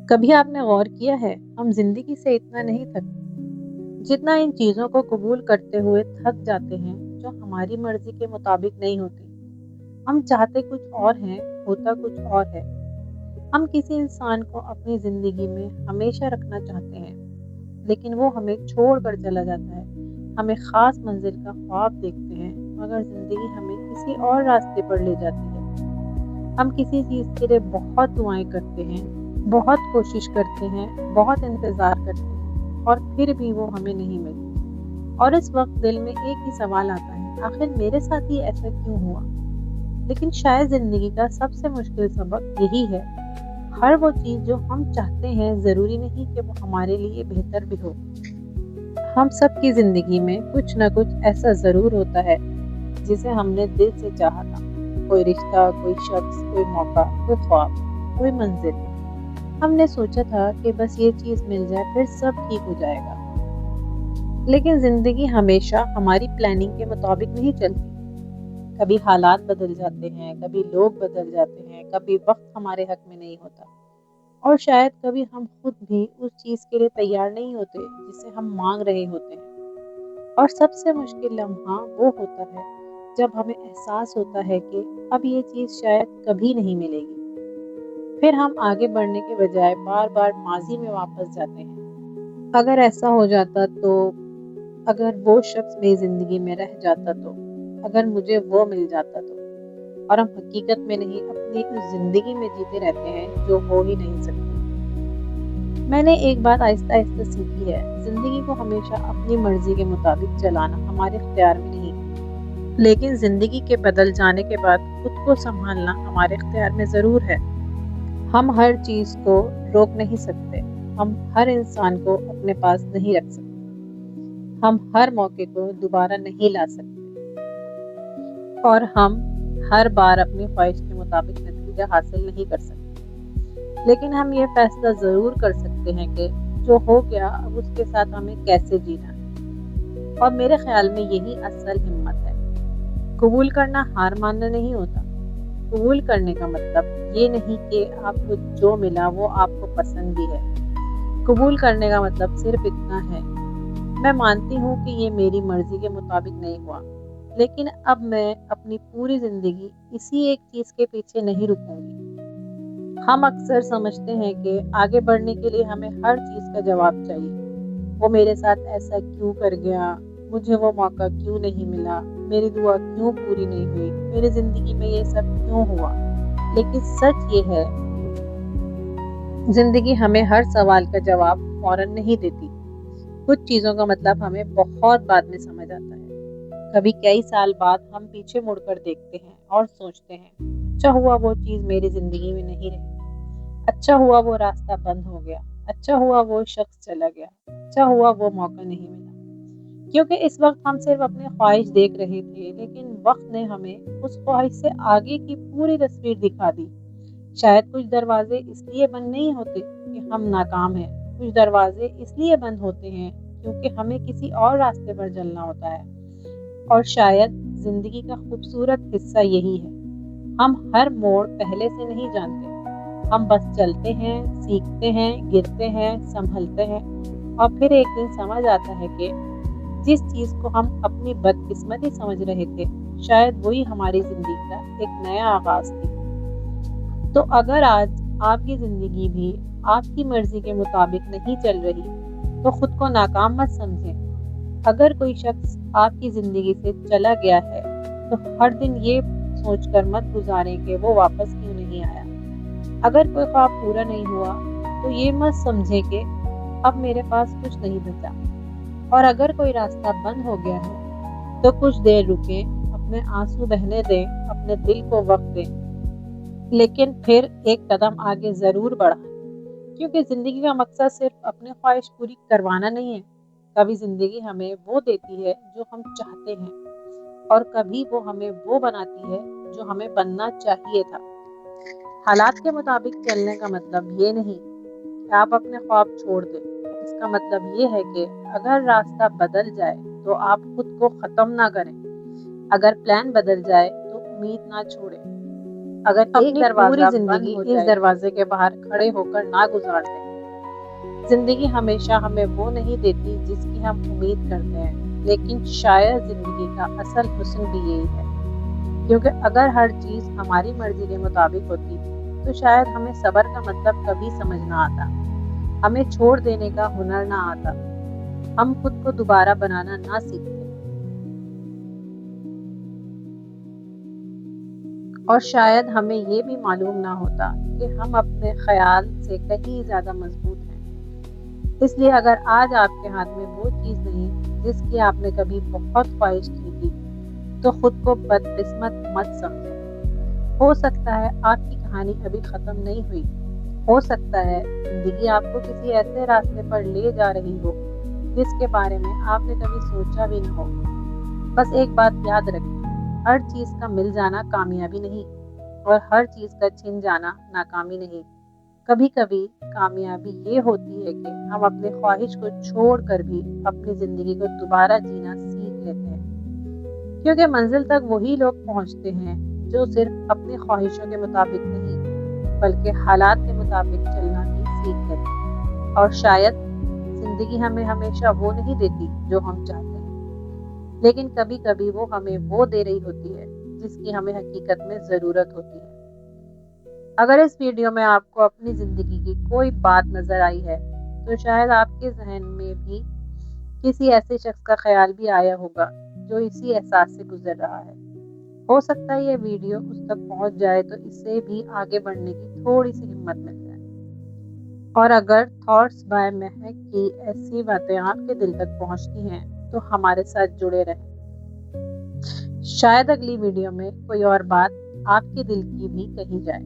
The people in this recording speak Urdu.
کبھی آپ نے غور کیا ہے ہم زندگی سے اتنا نہیں تھکتے جتنا ان چیزوں کو قبول کرتے ہوئے تھک جاتے ہیں جو ہماری مرضی کے مطابق نہیں ہوتی۔ ہم چاہتے کچھ اور ہیں، ہوتا کچھ اور ہے۔ ہم کسی انسان کو اپنی زندگی میں ہمیشہ رکھنا چاہتے ہیں لیکن وہ ہمیں چھوڑ کر چلا جاتا ہے۔ ہم ایک خاص منزل کا خواب دیکھتے ہیں مگر زندگی ہمیں کسی اور راستے پر لے جاتی ہے۔ ہم کسی چیز کے لیے بہت دعائیں کرتے ہیں، بہت کوشش کرتے ہیں، بہت انتظار کرتے ہیں اور پھر بھی وہ ہمیں نہیں ملتی۔ اور اس وقت دل میں ایک ہی سوال آتا ہے، آخر میرے ساتھ ہی ایسا کیوں ہوا؟ لیکن شاید زندگی کا سب سے مشکل سبق یہی ہے، ہر وہ چیز جو ہم چاہتے ہیں ضروری نہیں کہ وہ ہمارے لیے بہتر بھی ہو۔ ہم سب کی زندگی میں کچھ نہ کچھ ایسا ضرور ہوتا ہے جسے ہم نے دل سے چاہا تھا، کوئی رشتہ، کوئی شخص، کوئی موقع، کوئی خواب، کوئی منزل۔ ہم نے سوچا تھا کہ بس یہ چیز مل جائے پھر سب ٹھیک ہو جائے گا۔ لیکن زندگی ہمیشہ ہماری پلاننگ کے مطابق نہیں چلتی۔ کبھی حالات بدل جاتے ہیں، کبھی لوگ بدل جاتے ہیں، کبھی وقت ہمارے حق میں نہیں ہوتا اور شاید کبھی ہم خود بھی اس چیز کے لیے تیار نہیں ہوتے جسے ہم مانگ رہے ہوتے ہیں۔ اور سب سے مشکل لمحہ وہ ہوتا ہے جب ہمیں احساس ہوتا ہے کہ اب یہ چیز شاید کبھی نہیں ملے گی۔ پھر ہم آگے بڑھنے کے بجائے بار بار ماضی میں واپس جاتے ہیں۔ اگر ایسا ہو جاتا تو، اگر وہ شخص میری زندگی میں رہ جاتا تو، اگر مجھے وہ مل جاتا تو۔ اور ہم حقیقت میں نہیں، اپنی اس زندگی میں جیتے رہتے ہیں جو ہو ہی نہیں سکتی۔ میں نے ایک بات آہستہ آہستہ سیکھی ہے، زندگی کو ہمیشہ اپنی مرضی کے مطابق چلانا ہمارے اختیار میں نہیں، لیکن زندگی کے بدل جانے کے بعد خود کو سنبھالنا ہمارے اختیار میں ضرور ہے۔ ہم ہر چیز کو روک نہیں سکتے، ہم ہر انسان کو اپنے پاس نہیں رکھ سکتے، ہم ہر موقع کو دوبارہ نہیں لا سکتے اور ہم ہر بار اپنی خواہش کے مطابق نتیجہ حاصل نہیں کر سکتے۔ لیکن ہم یہ فیصلہ ضرور کر سکتے ہیں کہ جو ہو گیا اب اس کے ساتھ ہمیں کیسے جینا ہے۔ اور میرے خیال میں یہی اصل ہمت ہے۔ قبول کرنا ہار ماننا نہیں ہوتا۔ قبول کرنے کا مطلب یہ نہیں کہ آپ کو جو ملا وہ آپ کو پسند بھی ہے۔ قبول کرنے کا مطلب صرف اتنا ہے، میں مانتی ہوں کہ یہ میری مرضی کے مطابق نہیں ہوا، لیکن اب میں اپنی پوری زندگی اسی ایک چیز کے پیچھے نہیں رکوں گی۔ ہم اکثر سمجھتے ہیں کہ آگے بڑھنے کے لیے ہمیں ہر چیز کا جواب چاہیے۔ وہ میرے ساتھ ایسا کیوں کر گیا؟ مجھے وہ موقع کیوں نہیں ملا؟ میری دعا کیوں پوری نہیں ہوئی؟ میری زندگی میں یہ سب کیوں ہوا؟ لیکن سچ یہ ہے، زندگی ہمیں ہر سوال کا جواب فوراً نہیں دیتی۔ کچھ چیزوں کا مطلب ہمیں بہت بعد میں سمجھ آتا ہے۔ کبھی کئی سال بعد ہم پیچھے مڑ کر دیکھتے ہیں اور سوچتے ہیں، اچھا ہوا وہ چیز میری زندگی میں نہیں رہی، اچھا ہوا وہ راستہ بند ہو گیا، اچھا ہوا وہ شخص چلا گیا، اچھا ہوا وہ موقع نہیں ملا۔ کیونکہ اس وقت ہم صرف اپنی خواہش دیکھ رہے تھے، لیکن وقت نے ہمیں اس خواہش سے آگے کی پوری تصویر دکھا دی۔ شاید کچھ دروازے اس لیے بند نہیں ہوتے کہ ہم ناکام ہیں، کچھ دروازے اس لیے بند ہوتے ہیں کیونکہ ہمیں کسی اور راستے پر چلنا ہوتا ہے۔ اور شاید زندگی کا خوبصورت حصہ یہی ہے، ہم ہر موڑ پہلے سے نہیں جانتے، ہم بس چلتے ہیں، سیکھتے ہیں، گرتے ہیں، سنبھلتے ہیں اور پھر ایک دن سمجھ آتا ہے کہ جس چیز کو ہم اپنی بدقسمتی سمجھ رہے تھے شاید وہی ہماری زندگی کا ایک نیا آغاز تھی۔ تو اگر آج آپ کی زندگی بھی آپ کی مرضی کے مطابق نہیں چل رہی تو خود کو ناکام مت سمجھیں۔ اگر کوئی شخص آپ کی زندگی سے چلا گیا ہے تو ہر دن یہ سوچ کر مت گزاریں کہ وہ واپس کیوں نہیں آیا۔ اگر کوئی خواب پورا نہیں ہوا تو یہ مت سمجھیں کہ اب میرے پاس کچھ نہیں بچا۔ اور اگر کوئی راستہ بند ہو گیا ہے تو کچھ دیر رکیں، اپنے آنسو بہنے دیں، اپنے دل کو وقت دیں، لیکن پھر ایک قدم آگے ضرور بڑھائیں۔ کیونکہ زندگی کا مقصد صرف اپنی خواہش پوری کروانا نہیں ہے، کبھی زندگی ہمیں وہ دیتی ہے جو ہم چاہتے ہیں اور کبھی وہ ہمیں وہ بناتی ہے جو ہمیں بننا چاہیے تھا۔ حالات کے مطابق چلنے کا مطلب یہ نہیں کہ آپ اپنے خواب چھوڑ دیں، اس کا مطلب یہ ہے کہ اگر راستہ بدل جائے تو آپ خود کو ختم نہ کریں، اگر پلان بدل جائے تو امید نہ چھوڑیں۔ اگر ایک اپنی دروازہ پوری بند زندگی ہو اس جائے دروازے کے باہر کھڑے ہو کر نہ گزار دیں۔ زندگی ہمیشہ ہمیں وہ نہیں دیتی جس کی ہم امید کرتے ہیں، لیکن شاید زندگی کا اصل حسن بھی یہی ہے، کیونکہ اگر ہر چیز ہماری مرضی کے مطابق ہوتی تو شاید ہمیں صبر کا مطلب کبھی سمجھ نہ آتا، ہمیں چھوڑ دینے کا ہنر نہ آتا، ہم خود کو دوبارہ بنانا نہ سیکھتے، اور شاید ہمیں یہ بھی معلوم نہ ہوتا کہ ہم اپنے خیال سے کہیں زیادہ مضبوط ہیں۔ اس لیے اگر آج آپ کے ہاتھ میں وہ چیز نہیں جس کی آپ نے کبھی بہت خواہش کی تھی، تو خود کو بدقسمت مت سمجھیں۔ ہو سکتا ہے آپ کی کہانی ابھی ختم نہیں ہوئی، ہو سکتا ہے زندگی آپ کو کسی ایسے راستے پر لے جا رہی ہو جس کے بارے میں آپ نے کبھی سوچا بھی نہ ہو۔ بس ایک بات یاد رکھیں، ہر چیز کا مل جانا کامیابی نہیں، اور ہر چیز کا چھن جانا ناکامی نہیں۔ کبھی کبھی کامیابی یہ ہوتی ہے کہ ہم اپنے خواہش کو چھوڑ کر بھی اپنی زندگی کو دوبارہ جینا سیکھ لیتے ہیں، کیونکہ منزل تک وہی لوگ پہنچتے ہیں جو صرف اپنی خواہشوں کے مطابق نہیں بلکہ حالات کے مطابق چلنا بھی سیکھ لیتے ہیں۔ اور شاید زندگی ہمیں ہمیشہ وہ نہیں دیتی جو ہم چاہتے ہیں، لیکن کبھی کبھی وہ ہمیں وہ دے رہی ہوتی ہے جس کی ہمیں حقیقت میں ضرورت ہوتی ہے۔ اگر اس ویڈیو میں آپ کو اپنی زندگی کی کوئی بات نظر آئی ہے تو شاید آپ کے ذہن میں بھی کسی ایسے شخص کا خیال بھی آیا ہوگا جو اسی احساس سے گزر رہا ہے۔ ہو سکتا ہے یہ ویڈیو اس تک پہنچ جائے تو اس سے بھی آگے بڑھنے کی تھوڑی سی ہمت مل جائے۔ اور اگر تھاٹس بائی مہک کی ایسی باتیں آپ کے دل تک پہنچتی ہیں تو ہمارے ساتھ جڑے رہیں۔ شاید اگلی ویڈیو میں کوئی اور بات آپ کے دل کی بھی کہی جائے۔